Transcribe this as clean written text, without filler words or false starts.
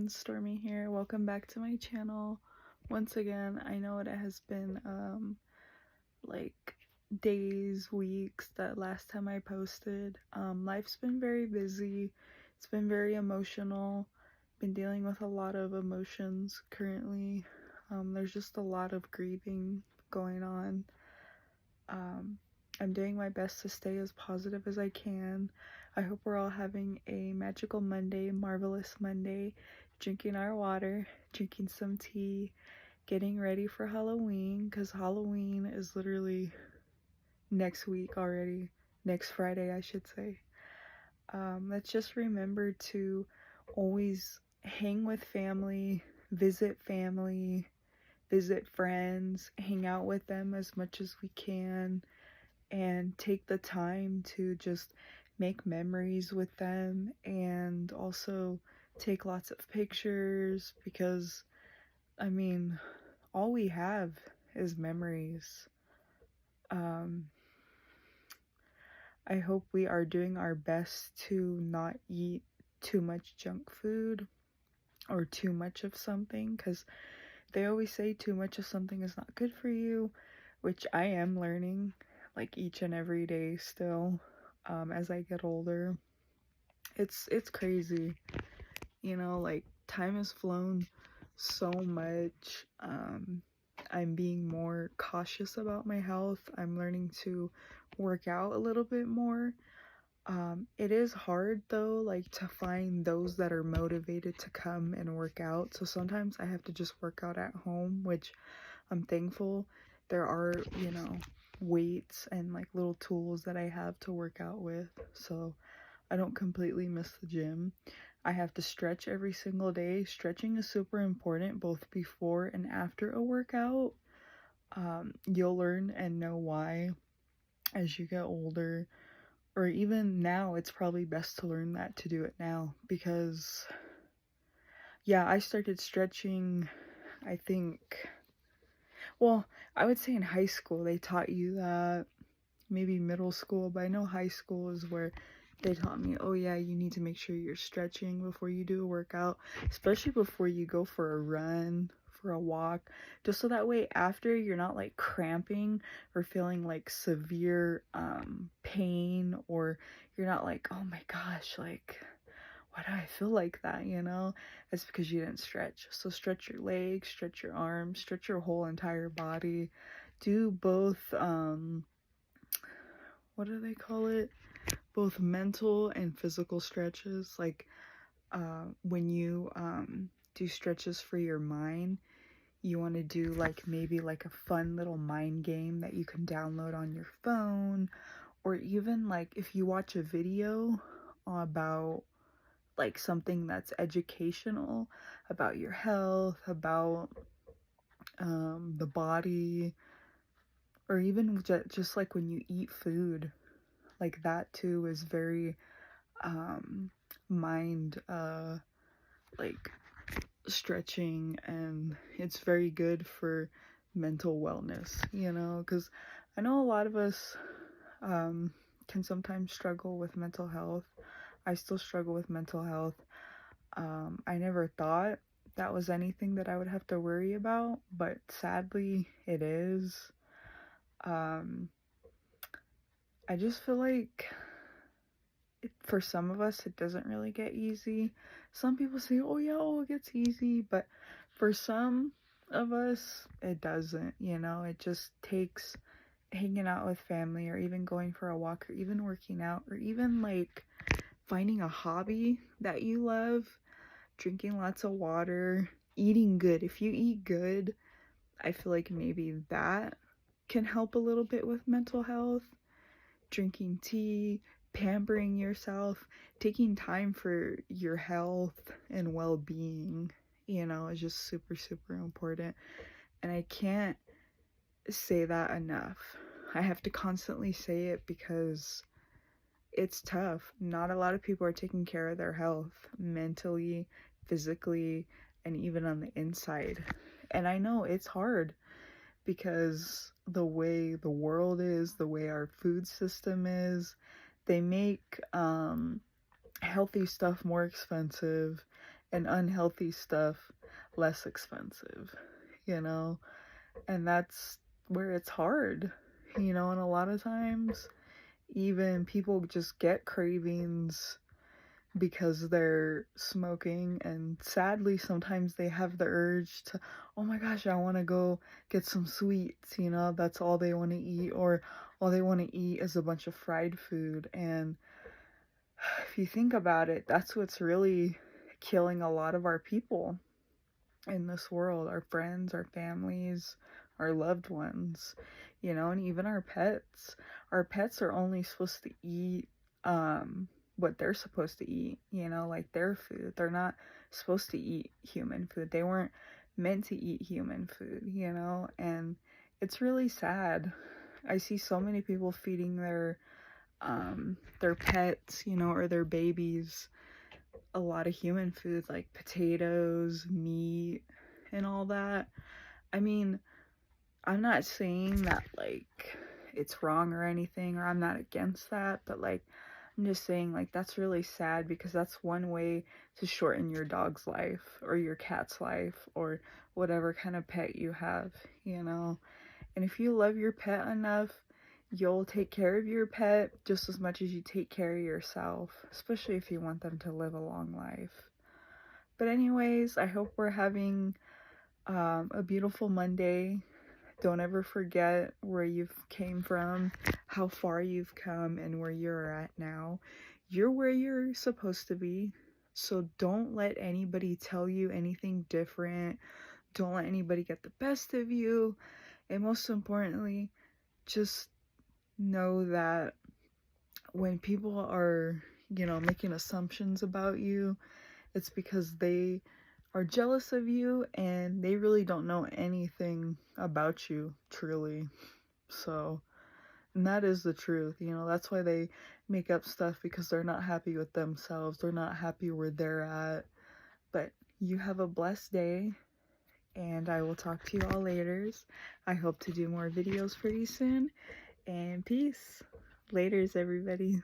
friends, Stormy here. Welcome back to my channel. Once again, I know it has been like days, weeks that last time I posted. Life's been very busy. It's been very emotional. Been dealing with a lot of emotions currently. There's just a lot of grieving going on. I'm doing my best to stay as positive as I can. I hope we're all having a magical Monday, marvelous Monday, drinking our water, drinking some tea, getting ready for Halloween, because Halloween is literally next week already. Next Friday, I should say. Let's just remember to always hang with family, visit friends, hang out with them as much as we can, and take the time to just make memories with them, and also take lots of pictures, because I mean, all we have is memories. I hope we are doing our best to not eat too much junk food or too much of something, because they always say too much of something is not good for you, which I am learning like each and every day still, as I get older. It's crazy, like time has flown so much. I'm being more cautious about my health. I'm learning to work out a little bit more. It is hard though, like to find those that are motivated to come and work out. So sometimes I have to just work out at home, which I'm thankful there are, weights and like little tools that I have to work out with. So I don't completely miss the gym. I have to stretch every single day. Stretching is super important both before and after a workout. You'll learn and know why as you get older, or even now. It's probably best to learn that, to do it now, because yeah, I started stretching, I think, well, I would say in high school they taught you that, maybe middle school, but I know high school is where they taught me, oh yeah, you need to make sure you're stretching before you do a workout, especially before you go for a run, for a walk, just so that way after you're not like cramping or feeling like severe pain, or you're not like, oh my gosh, like why do I feel like that, It's because you didn't stretch. So stretch your legs, stretch your arms, stretch your whole entire body. Do both what do they call it? Both mental and physical stretches. Like when you do stretches for your mind, you want to do like maybe like a fun little mind game that you can download on your phone, or even like if you watch a video about like something that's educational about your health, about the body, or even just like when you eat food, like that too is very mind like stretching, and it's very good for mental wellness, because I know a lot of us can sometimes struggle with mental health. I still struggle with mental health. I never thought that was anything that I would have to worry about, but sadly it is. I just feel like for some of us it doesn't really get easy. Some people say, oh yeah, it gets easy, but for some of us it doesn't. It just takes hanging out with family, or even going for a walk, or even working out, or even like finding a hobby that you love, drinking lots of water, eating good. If you eat good, I feel like maybe that can help a little bit with mental health. Drinking tea, pampering yourself, taking time for your health and well-being, is just super, super important. And I can't say that enough. I have to constantly say it because it's tough. Not a lot of people are taking care of their health mentally, physically, and even on the inside. And I know it's hard because the way the world is, the way our food system is, they make healthy stuff more expensive, and unhealthy stuff less expensive, you know? And that's where it's hard, you know, and a lot of times even people just get cravings because they're smoking, and sadly sometimes they have the urge to, oh my gosh, I want to go get some sweets, you know, that's all they want to eat, or all they want to eat is a bunch of fried food. And if you think about it, that's what's really killing a lot of our people in this world, our friends, our families, our loved ones, you know, and even our pets. Our pets are only supposed to eat what they're supposed to eat, you know, like their food. They're not supposed to eat human food. They weren't meant to eat human food, you know, and it's really sad. I see so many people feeding their pets, you know, or their babies a lot of human food like potatoes, meat, and all that. I mean, I'm not saying that like it's wrong or anything, or I'm not against that, but like I'm just saying like that's really sad, because that's one way to shorten your dog's life or your cat's life or whatever kind of pet you have, you know. And if you love your pet enough, you'll take care of your pet just as much as you take care of yourself, especially if you want them to live a long life. But anyways, I hope we're having a beautiful Monday. Don't ever forget where you've came from, how far you've come, and where you're at now. You're where you're supposed to be. So don't let anybody tell you anything different. Don't let anybody get the best of you. And most importantly, just know that when people are, you know, making assumptions about you, it's because they are jealous of you and they really don't know anything about you, truly. So, and that is the truth, you know, that's why they make up stuff, because they're not happy with themselves. They're not happy where they're at. But you have a blessed day, and I will talk to you all later. I hope to do more videos pretty soon. And peace. Laters, everybody.